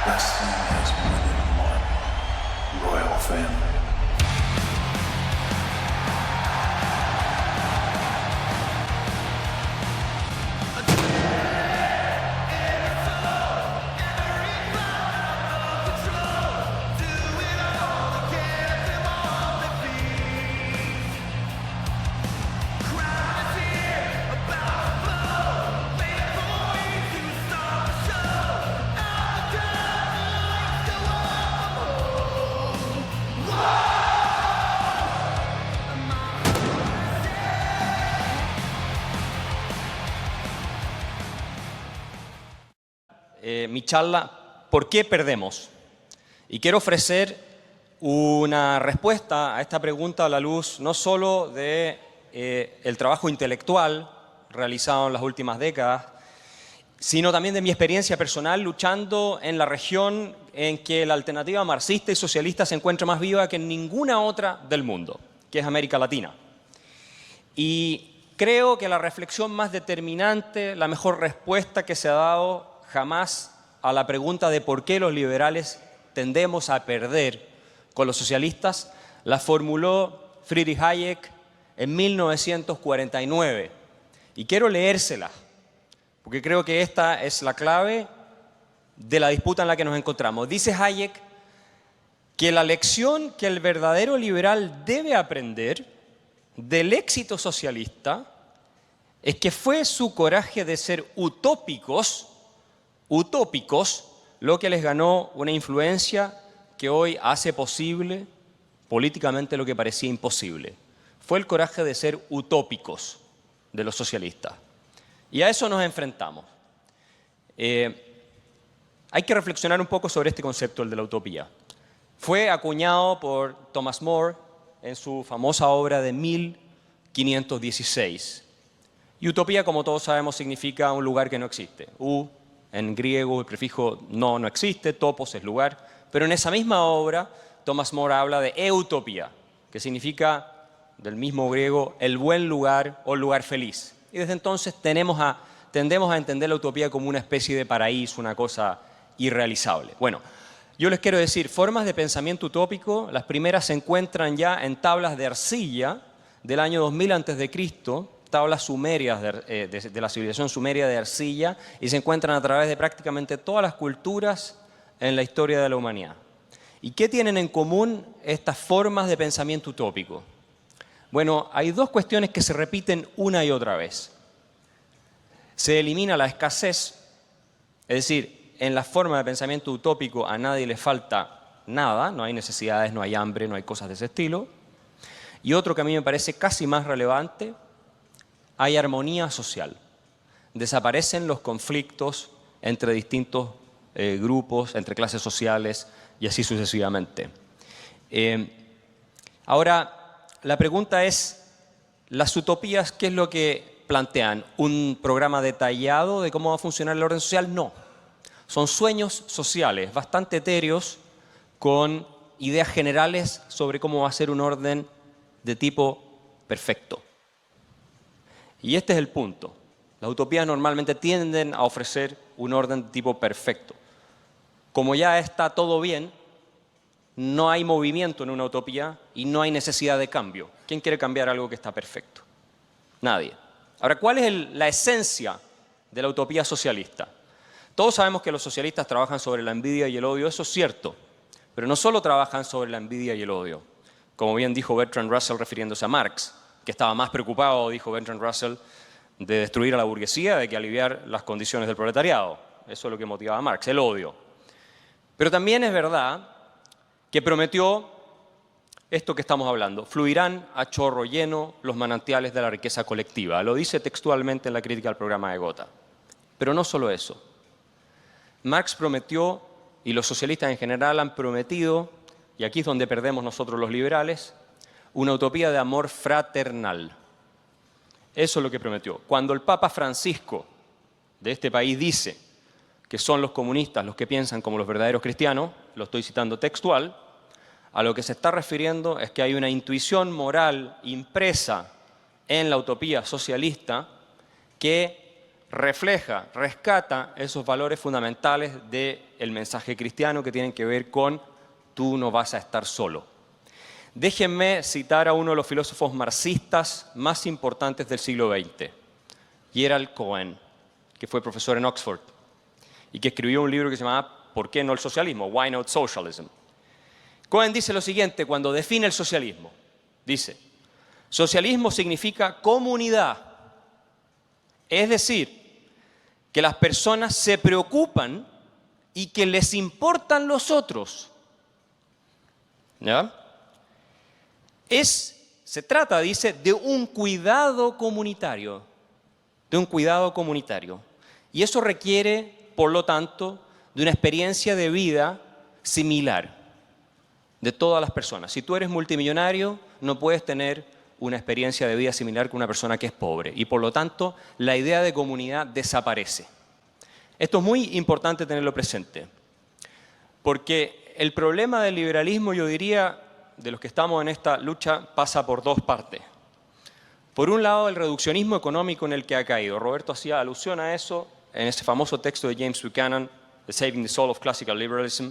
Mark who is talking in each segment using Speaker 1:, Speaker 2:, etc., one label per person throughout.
Speaker 1: Wrestling has more than one royal family.
Speaker 2: Mi charla, ¿por qué perdemos? Y quiero ofrecer una respuesta a esta pregunta a la luz no solo de el trabajo intelectual realizado en las últimas décadas, sino también de mi experiencia personal luchando en la región en que la alternativa marxista y socialista se encuentra más viva que en ninguna otra del mundo, que es América Latina. Y creo que la reflexión más determinante, la mejor respuesta que se ha dado jamás a la pregunta de por qué los liberales tendemos a perder con los socialistas, la formuló Friedrich Hayek en 1949. Y quiero leérsela, porque creo que esta es la clave de la disputa en la que nos encontramos. Dice Hayek que la lección que el verdadero liberal debe aprender del éxito socialista es que fue su coraje de ser utópicos lo que les ganó una influencia que hoy hace posible políticamente lo que parecía imposible. Fue el coraje de ser utópicos de los socialistas. Y a eso nos enfrentamos. Hay que reflexionar un poco sobre este concepto, el de la utopía. Fue acuñado por Thomas More en su famosa obra de 1516. Y utopía, como todos sabemos, significa un lugar que no existe. En griego el prefijo no existe, topos es lugar, pero en esa misma obra Thomas More habla de eutopía, que significa, del mismo griego, el buen lugar o lugar feliz. Y desde entonces tendemos a entender la utopía como una especie de paraíso, una cosa irrealizable. Bueno, yo les quiero decir, formas de pensamiento utópico, las primeras se encuentran ya en tablas de arcilla del año 2000 a.C., tablas sumerias de la civilización sumeria de arcilla, y se encuentran a través de prácticamente todas las culturas en la historia de la humanidad. ¿Y qué tienen en común estas formas de pensamiento utópico? Bueno, hay dos cuestiones que se repiten una y otra vez. Se elimina la escasez, es decir, en la forma de pensamiento utópico a nadie le falta nada, no hay necesidades, no hay hambre, no hay cosas de ese estilo. Y otro que a mí me parece casi más relevante, hay armonía social. Desaparecen los conflictos entre distintos grupos, entre clases sociales y así sucesivamente. Ahora, la pregunta es, ¿las utopías qué es lo que plantean? ¿Un programa detallado de cómo va a funcionar el orden social? No. Son sueños sociales bastante etéreos con ideas generales sobre cómo va a ser un orden de tipo perfecto. Y este es el punto. Las utopías normalmente tienden a ofrecer un orden de tipo perfecto. Como ya está todo bien, no hay movimiento en una utopía y no hay necesidad de cambio. ¿Quién quiere cambiar algo que está perfecto? Nadie. Ahora, ¿cuál es la esencia de la utopía socialista? Todos sabemos que los socialistas trabajan sobre la envidia y el odio, eso es cierto, pero no solo trabajan sobre la envidia y el odio. Como bien dijo Bertrand Russell refiriéndose a Marx, que estaba más preocupado, dijo Bertrand Russell, de destruir a la burguesía, de que aliviar las condiciones del proletariado. Eso es lo que motivaba a Marx, el odio. Pero también es verdad que prometió esto que estamos hablando: fluirán a chorro lleno los manantiales de la riqueza colectiva. Lo dice textualmente en la crítica al programa de Gotha. Pero no solo eso. Marx prometió, y los socialistas en general han prometido, y aquí es donde perdemos nosotros los liberales, una utopía de amor fraternal. Eso es lo que prometió. Cuando el Papa Francisco de este país dice que son los comunistas los que piensan como los verdaderos cristianos, lo estoy citando textual, a lo que se está refiriendo es que hay una intuición moral impresa en la utopía socialista que refleja, rescata esos valores fundamentales del mensaje cristiano que tienen que ver con tú no vas a estar solo. Déjenme citar a uno de los filósofos marxistas más importantes del siglo XX, Gerald Cohen, que fue profesor en Oxford y que escribió un libro que se llamaba ¿Por qué no el socialismo? Why not socialism? Cohen dice lo siguiente cuando define el socialismo. Dice, socialismo significa comunidad, es decir, que las personas se preocupan y que les importan los otros. ¿Ya? Se trata, dice, de un cuidado comunitario. De un cuidado comunitario. Y eso requiere, por lo tanto, de una experiencia de vida similar de todas las personas. Si tú eres multimillonario, no puedes tener una experiencia de vida similar que una persona que es pobre. Y por lo tanto, la idea de comunidad desaparece. Esto es muy importante tenerlo presente. Porque el problema del liberalismo, yo diría, de los que estamos en esta lucha, pasa por dos partes. Por un lado, el reduccionismo económico en el que ha caído. Roberto hacía alusión a eso en ese famoso texto de James Buchanan, The Saving the Soul of Classical Liberalism.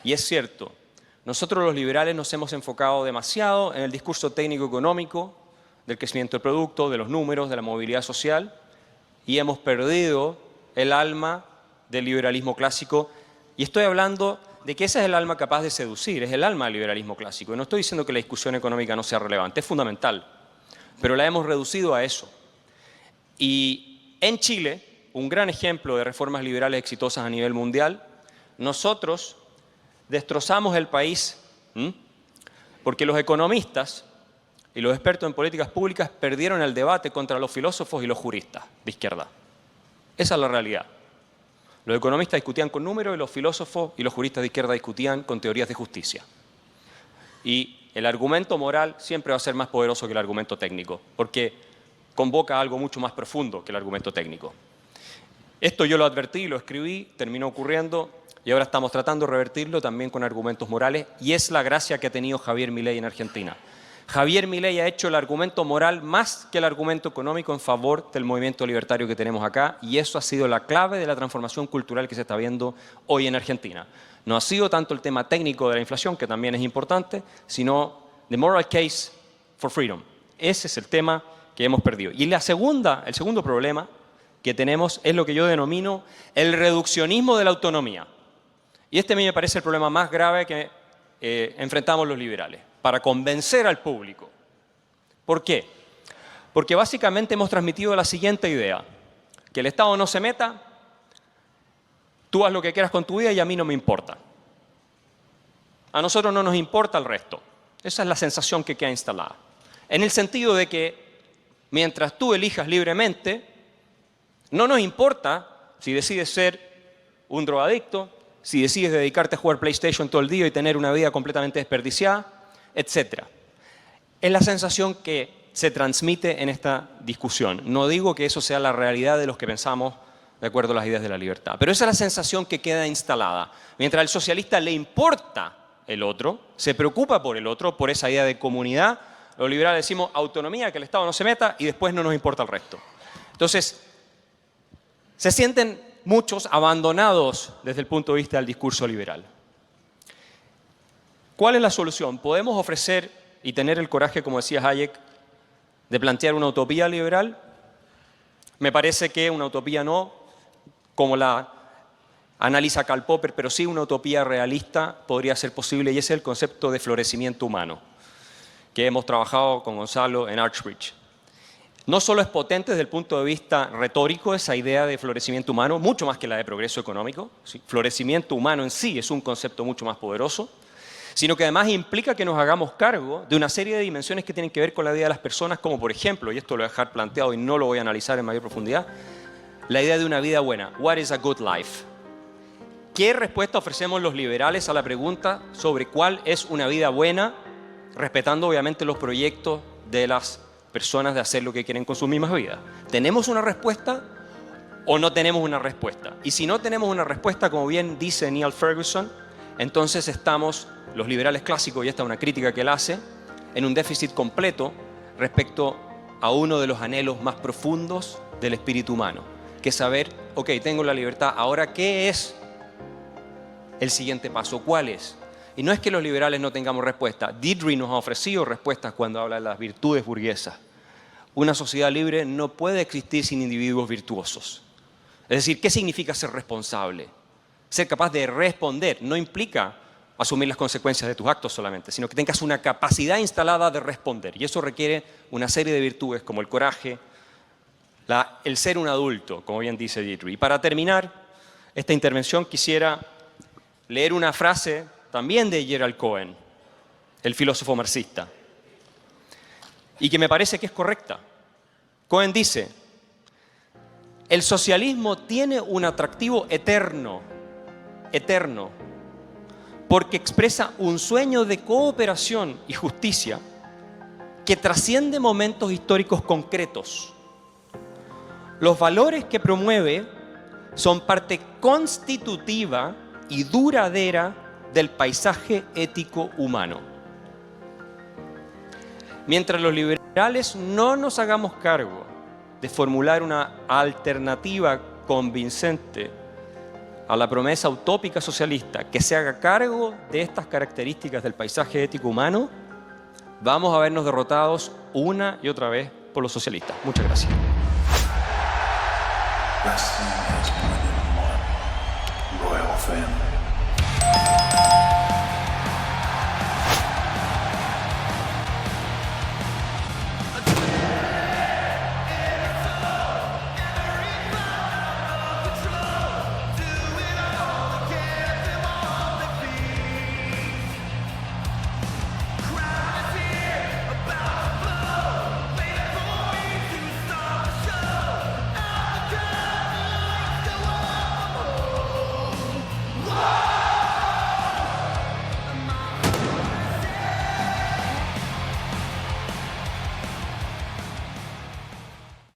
Speaker 2: Y es cierto, nosotros los liberales nos hemos enfocado demasiado en el discurso técnico-económico, del crecimiento del producto, de los números, de la movilidad social, y hemos perdido el alma del liberalismo clásico. Y estoy hablando de que ese es el alma capaz de seducir, es el alma del liberalismo clásico. Y no estoy diciendo que la discusión económica no sea relevante, es fundamental, pero la hemos reducido a eso. Y en Chile, un gran ejemplo de reformas liberales exitosas a nivel mundial, nosotros destrozamos el país porque los economistas y los expertos en políticas públicas perdieron el debate contra los filósofos y los juristas de izquierda. Esa es la realidad. Los economistas discutían con números y los filósofos y los juristas de izquierda discutían con teorías de justicia. Y el argumento moral siempre va a ser más poderoso que el argumento técnico, porque convoca algo mucho más profundo que el argumento técnico. Esto yo lo advertí, lo escribí, terminó ocurriendo y ahora estamos tratando de revertirlo también con argumentos morales y es la gracia que ha tenido Javier Milei en Argentina. Javier Milei ha hecho el argumento moral más que el argumento económico en favor del movimiento libertario que tenemos acá y eso ha sido la clave de la transformación cultural que se está viendo hoy en Argentina. No ha sido tanto el tema técnico de la inflación, que también es importante, sino the moral case for freedom. Ese es el tema que hemos perdido. Y el segundo problema que tenemos es lo que yo denomino el reduccionismo de la autonomía. Y este a mí me parece el problema más grave que enfrentamos los liberales, para convencer al público. ¿Por qué? Porque básicamente hemos transmitido la siguiente idea, que el Estado no se meta, tú haz lo que quieras con tu vida y a mí no me importa. A nosotros no nos importa el resto. Esa es la sensación que queda instalada. En el sentido de que mientras tú elijas libremente, no nos importa si decides ser un drogadicto, si decides dedicarte a jugar PlayStation todo el día y tener una vida completamente desperdiciada, etc. Es la sensación que se transmite en esta discusión. No digo que eso sea la realidad de los que pensamos de acuerdo a las ideas de la libertad, pero esa es la sensación que queda instalada. Mientras al socialista le importa el otro, se preocupa por el otro, por esa idea de comunidad, los liberales decimos autonomía, que el Estado no se meta y después no nos importa el resto. Entonces, se sienten muchos abandonados desde el punto de vista del discurso liberal. ¿Cuál es la solución? Podemos ofrecer y tener el coraje, como decía Hayek, de plantear una utopía liberal. Me parece que una utopía no, como la analiza Karl Popper, pero sí una utopía realista podría ser posible y ese es el concepto de florecimiento humano, que hemos trabajado con Gonzalo en Archbridge. No solo es potente desde el punto de vista retórico esa idea de florecimiento humano, mucho más que la de progreso económico. ¿Sí? Florecimiento humano en sí es un concepto mucho más poderoso, sino que además implica que nos hagamos cargo de una serie de dimensiones que tienen que ver con la vida de las personas, como por ejemplo, y esto lo voy a dejar planteado y no lo voy a analizar en mayor profundidad, la idea de una vida buena. What is a good life? ¿Qué respuesta ofrecemos los liberales a la pregunta sobre cuál es una vida buena, respetando obviamente los proyectos de las personas de hacer lo que quieren con sus mismas vidas? ¿Tenemos una respuesta o no tenemos una respuesta? Y si no tenemos una respuesta, como bien dice Neil Ferguson, entonces estamos, los liberales clásicos, y esta es una crítica que él hace, en un déficit completo respecto a uno de los anhelos más profundos del espíritu humano. que saber, ok, tengo la libertad, ahora ¿qué es el siguiente paso? ¿Cuál es? Y no es que los liberales no tengamos respuesta. Didri nos ha ofrecido respuestas cuando habla de las virtudes burguesas. Una sociedad libre no puede existir sin individuos virtuosos. Es decir, ¿qué significa ser responsable? Ser capaz de responder no implica asumir las consecuencias de tus actos solamente, sino que tengas una capacidad instalada de responder. Y eso requiere una serie de virtudes como el coraje, el ser un adulto, como bien dice Didri. Y para terminar esta intervención quisiera leer una frase también de Gerald Cohen, el filósofo marxista, y que me parece que es correcta. Cohen dice: el socialismo tiene un atractivo eterno, porque expresa un sueño de cooperación y justicia que trasciende momentos históricos concretos. Los valores que promueve son parte constitutiva y duradera del paisaje ético humano. Mientras los liberales no nos hagamos cargo de formular una alternativa convincente a la promesa utópica socialista que se haga cargo de estas características del paisaje ético humano, vamos a vernos derrotados una y otra vez por los socialistas. Muchas gracias.
Speaker 1: Wrestling has more than one royal family.